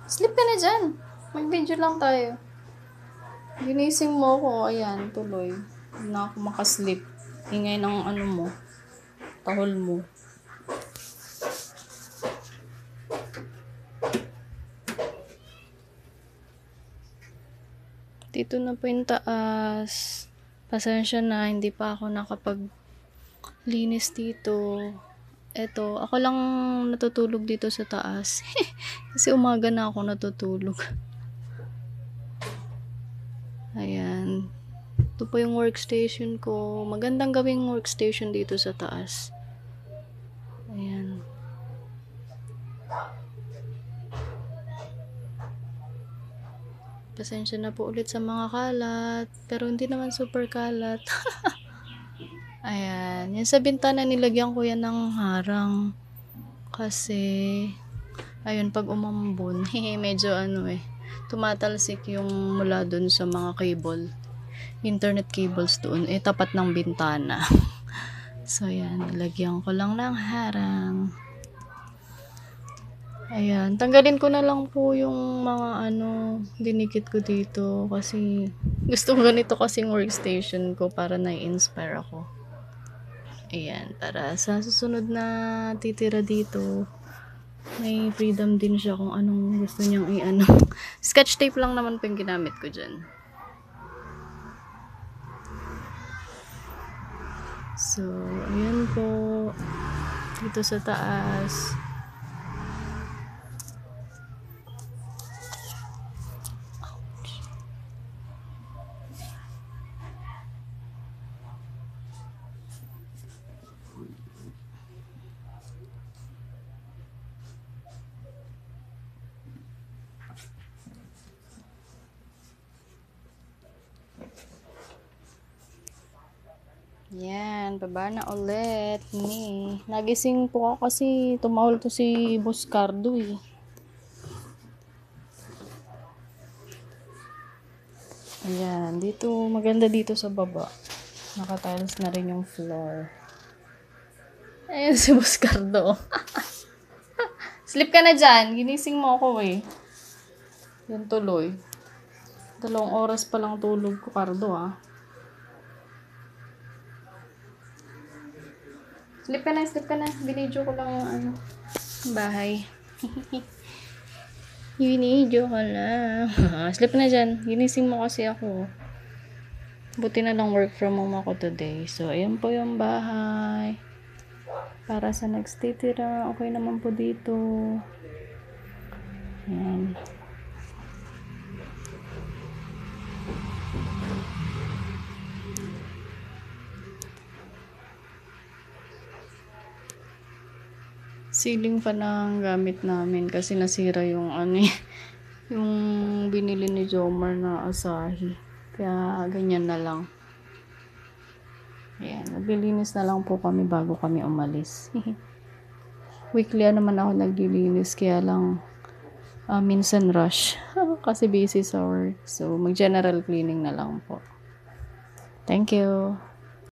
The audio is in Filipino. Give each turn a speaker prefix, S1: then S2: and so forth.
S1: Sleep ka na dyan. Mag-video lang tayo. Ginising mo ako. Ayan, tuloy. Hindi na ako makasleep. Ingay ng ano mo. Tahol mo. Dito na po yung taas. Pasensya na, hindi pa ako nakapaglinis dito. Eto, ako lang natutulog dito sa taas. Kasi umaga na ako natutulog. Ayan. Ito po yung workstation ko. Magandang gawing workstation dito sa taas. Ayan. Pasensya na po ulit sa mga kalat. Pero hindi naman super kalat. Ayan. Yan sa bintana nilagyan ko yan ng harang. Kasi, ayun, pag umambon, medyo tumatalsik yung mula dun sa mga cable. Internet cables doon. Tapat ng bintana. So, yan. Nilagyan ko lang ng harang. Ayan. Tanggalin ko na lang po yung mga dinikit ko dito. Kasi, gusto ko ganito kasing workstation ko para na-inspire ako. Ayan. Para sa susunod na titira dito, may freedom din siya kung anong gusto niyang Sketch tape lang naman po yung ginamit ko dyan. So, ayan po. Dito sa taas. Yan, baba na ulit. Nagising po ako kasi tumawal to si Boss Cardo eh. Ayan, dito, maganda dito sa baba. Naka-tiles na rin yung floor. Ayan si Boss Cardo. Sleep ka na dyan. Ginising mo ako eh. Yan tuloy. 2 oras pa lang tulog ko, Cardo ah. Sleep ka na. Binidyo ko lang yung bahay. Binidyo ko lang. Sleep na dyan. Ginising mo kasi ako. Buti na lang work from home ako today. So, ayan po yung bahay. Para sa next titira, okay naman po dito. Ayan. Ceiling fan ang gamit namin kasi nasira yung yung binili ni Jomar na Asahi. Kaya ganyan na lang. Ayan, naglilinis na lang po kami bago kami umalis. Weekly naman ako naglilinis kaya lang minsan rush kasi busy sa work. So mag-general cleaning na lang po. Thank you.